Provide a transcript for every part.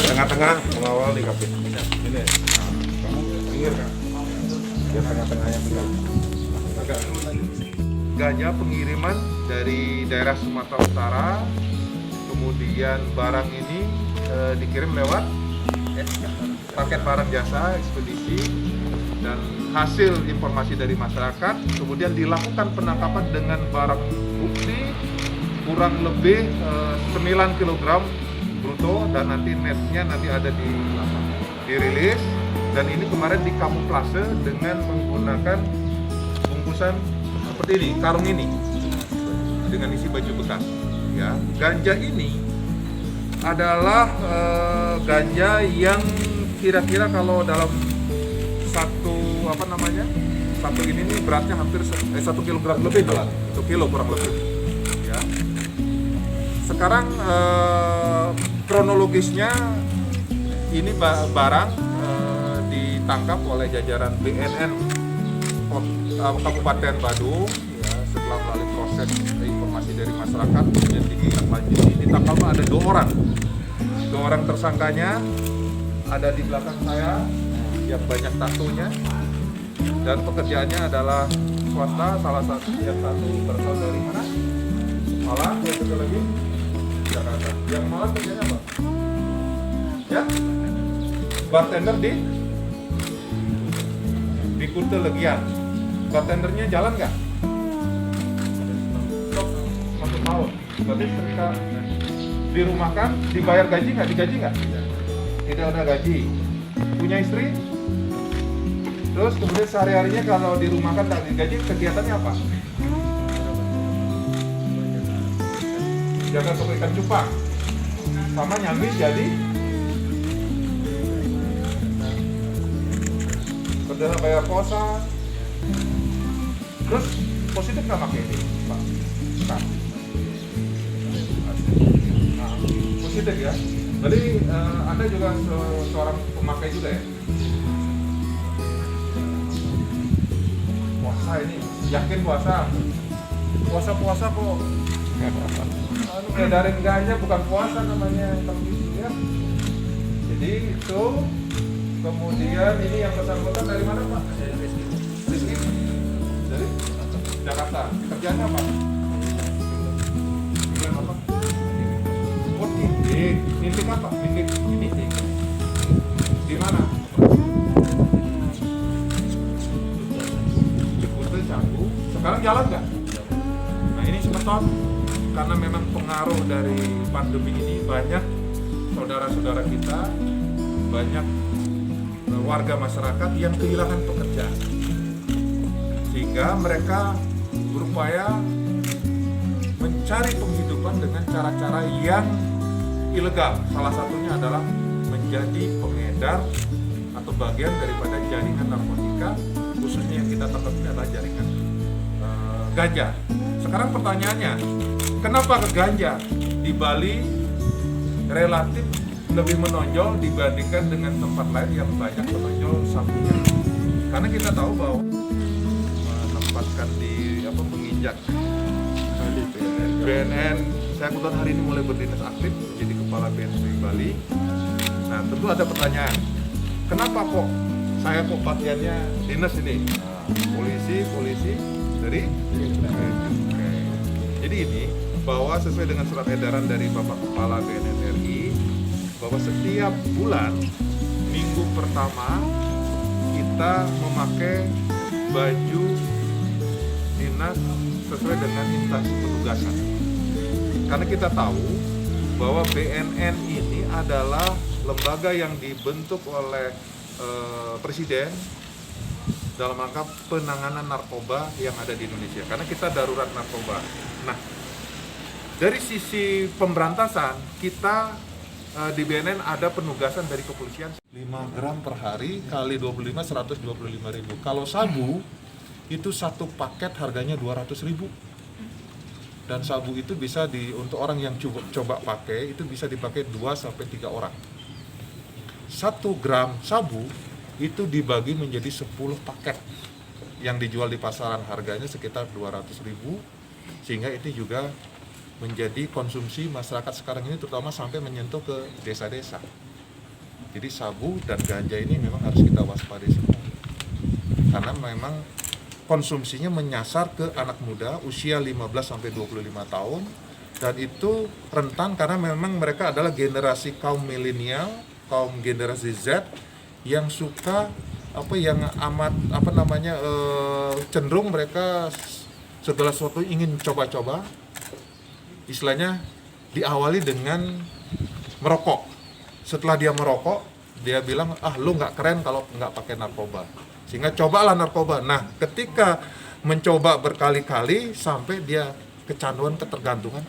Tengah-tengah mengawal di kapit. Ini. Kamu pinggir kan? Biar tengah-tengahnya benar. Agak ganja pengiriman dari daerah Sumatera Utara, kemudian barang ini dikirim lewat paket barang jasa ekspedisi, dan hasil informasi dari masyarakat kemudian dilakukan penangkapan dengan barang bukti kurang lebih 9 kg bruto, dan nanti netnya nanti ada dirilis, dan ini kemarin dikamuflase dengan menggunakan bungkusan seperti ini, karung ini dengan isi baju bekas. Ya, ganja ini adalah ganja yang kira-kira kalau dalam satu ini nih beratnya hampir 1 kilogram lebih, 1 kilo kurang lebih. Ya. Sekarang kronologisnya ini barang ditangkap oleh jajaran BNN Kabupaten Badung, ya, setelah melalui proses informasi dari masyarakat dan ditindaklanjuti. Ditangkap ada 2 orang. 2 orang tersangkanya ada di belakang saya yang banyak tatonya, dan pekerjaannya adalah swasta. Salah satu yang satu berasal dari mana? Malang, yang satu lagi Jakarta. Yang Malang kerjanya apa? Ya, bartender di Kuta Legian. Bartendernya jalan nggak? Stop 1 tahun. Berarti ketika dirumahkan dibayar gaji nggak? Digaji nggak? Tidak ada gaji. Punya istri? Terus kemudian sehari-harinya kalau dirumahkan tak digaji, kegiatannya apa? Jaga toko ikan cupang, sama nyambi jadi kerja bayar kosan. Terus positif nggak pakai ini, Pak? Nah, positif ya. Berarti Anda juga seorang pemakai juga ya? Puasa ini, yakin puasa? Puasa kok ngedarin ganja, bukan puasa namanya, ya. Jadi itu, kemudian ini yang bersangkutan dari mana, Pak? Rizky? Dari Jakarta. Kerjanya apa? Klaim apa? Oh, nitik apa? Nitik. Di mana? Di Kuta Canggu. Sekarang jalan nggak? Nah, ini semeton. Karena memang pengaruh dari pandemi ini, banyak saudara-saudara kita, banyak warga masyarakat yang kehilangan pekerjaan, sehingga mereka berupaya mencari penghidupan dengan cara-cara yang ilegal. Salah satunya adalah menjadi pengedar atau bagian daripada jaringan narkotika, khususnya yang kita tangkap ini adalah jaringan ganja. Sekarang pertanyaannya, kenapa ke ganja di Bali relatif lebih menonjol dibandingkan dengan tempat lain yang banyak menonjol sabunya? Karena kita tahu bahwa menempatkan menginjak BNN, saya kebetulan hari ini mulai berdinas aktif menjadi kepala BNN Bali. Nah, tentu ada pertanyaan, kenapa kok saya pakaiannya dinas ini? Polisi dari Jadi ini bahwa sesuai dengan surat edaran dari Bapak Kepala BNN RI, bahwa setiap bulan minggu pertama kita memakai baju dinas sesuai dengan instansi penugasan. Karena kita tahu bahwa BNN ini adalah lembaga yang dibentuk oleh Presiden dalam rangka penanganan narkoba yang ada di Indonesia. Karena kita darurat narkoba. Nah, dari sisi pemberantasan, kita di BNN ada penugasan dari kepolisian 5 gram per hari kali 25, 125.000. Kalau sabu itu satu paket harganya 200.000. Dan sabu itu bisa untuk orang yang coba pakai itu bisa dipakai 2-3 orang. 1 gram sabu itu dibagi menjadi 10 paket yang dijual di pasaran, harganya sekitar 200.000, sehingga itu juga menjadi konsumsi masyarakat sekarang ini, terutama sampai menyentuh ke desa-desa. Jadi sabu dan ganja ini memang harus kita waspadai semua, karena memang konsumsinya menyasar ke anak muda usia 15-25 tahun, dan itu rentan karena memang mereka adalah generasi kaum milenial, kaum generasi Z yang suka cenderung mereka segala sesuatu ingin coba-coba. Istilahnya diawali dengan merokok. Setelah dia merokok, dia bilang, lu nggak keren kalau nggak pakai narkoba. Sehingga cobalah narkoba. Nah, ketika mencoba berkali-kali sampai dia kecanduan, ketergantungan,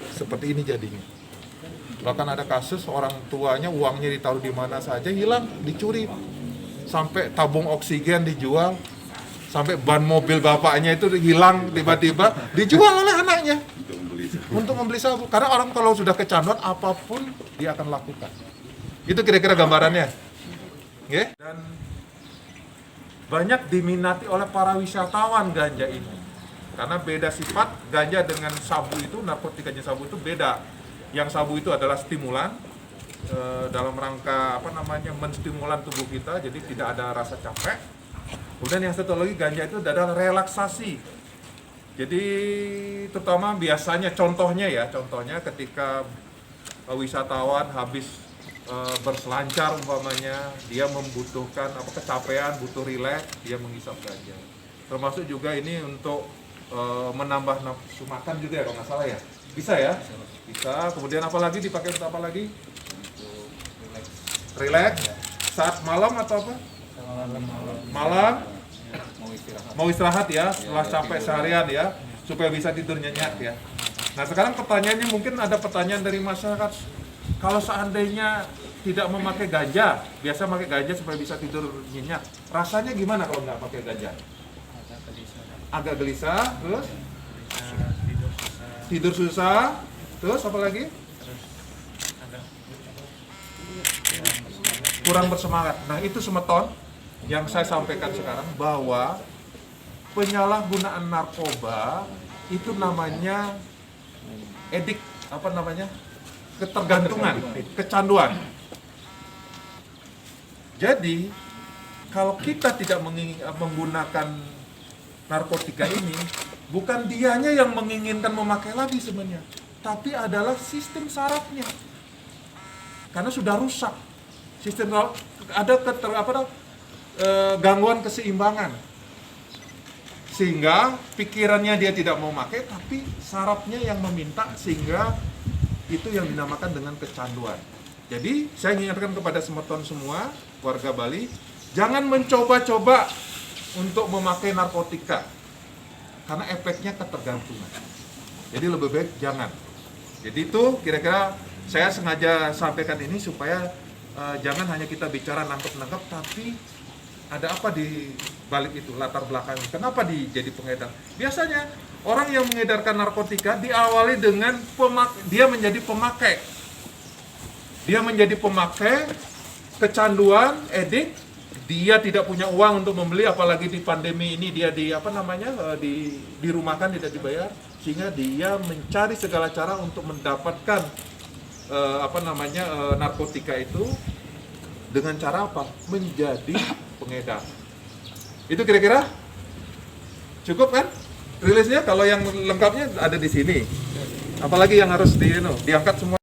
seperti ini jadinya. Bahkan ada kasus orang tuanya uangnya ditaruh di mana saja hilang, dicuri. Sampai tabung oksigen dijual, sampai ban mobil bapaknya itu hilang tiba-tiba, dijual oleh anaknya untuk membeli sabu. Karena orang kalau sudah kecanduan, apapun dia akan lakukan. Itu kira-kira gambarannya. Okay? Dan banyak diminati oleh para wisatawan ganja ini. Karena beda sifat ganja dengan sabu itu, narkotikanya sabu itu beda. Yang sabu itu adalah stimulan, dalam rangka menstimulan tubuh kita, jadi tidak ada rasa capek. Kemudian yang satu lagi ganja itu adalah relaksasi. Jadi terutama biasanya contohnya ketika wisatawan habis berselancar umpamanya, dia membutuhkan kecapean, butuh rileks, dia menghisap ganja. Termasuk juga ini untuk menambah nafsu makan juga ya, kalau nggak salah ya. Bisa ya? Bisa. Kemudian apalagi dipakai untuk apa lagi? Rileks. Saat malam atau apa? Malam. Mau istirahat ya, setelah capek seharian ya, supaya bisa tidur nyenyak ya. Nah sekarang pertanyaannya, mungkin ada pertanyaan dari masyarakat. Kalau seandainya tidak memakai ganja, biasa pakai ganja supaya bisa tidur nyenyak, rasanya gimana kalau nggak pakai ganja? Agak gelisah, terus? Tidur susah, terus apa lagi? Kurang bersemangat. Nah itu semeton yang saya sampaikan sekarang, bahwa penyalahgunaan narkoba itu namanya edik, ketergantungan, kecanduan. Jadi kalau kita tidak menggunakan narkotika ini, bukan dianya yang menginginkan memakai lagi sebenarnya, tapi adalah sistem sarafnya, karena sudah rusak. Sistem ada gangguan keseimbangan, sehingga pikirannya dia tidak mau pakai, tapi sarafnya yang meminta, sehingga itu yang dinamakan dengan kecanduan. Jadi saya ingatkan kepada semeton semua warga Bali, jangan mencoba-coba untuk memakai narkotika, karena efeknya ketergantungan. Jadi lebih baik jangan. Jadi itu kira-kira saya sengaja sampaikan ini supaya jangan hanya kita bicara nangkep-nangkep, tapi ada apa di balik itu, latar belakang. Kenapa jadi pengedar? Biasanya orang yang mengedarkan narkotika diawali dengan dia menjadi pemakai. Dia menjadi pemakai, kecanduan, edik, dia tidak punya uang untuk membeli, apalagi di pandemi ini dia dirumahkan, tidak dibayar, sehingga dia mencari segala cara untuk mendapatkan narkotika itu dengan cara apa? Menjadi pengedar. Itu kira-kira cukup kan? Rilisnya, kalau yang lengkapnya ada di sini. Apalagi yang harus diangkat semua.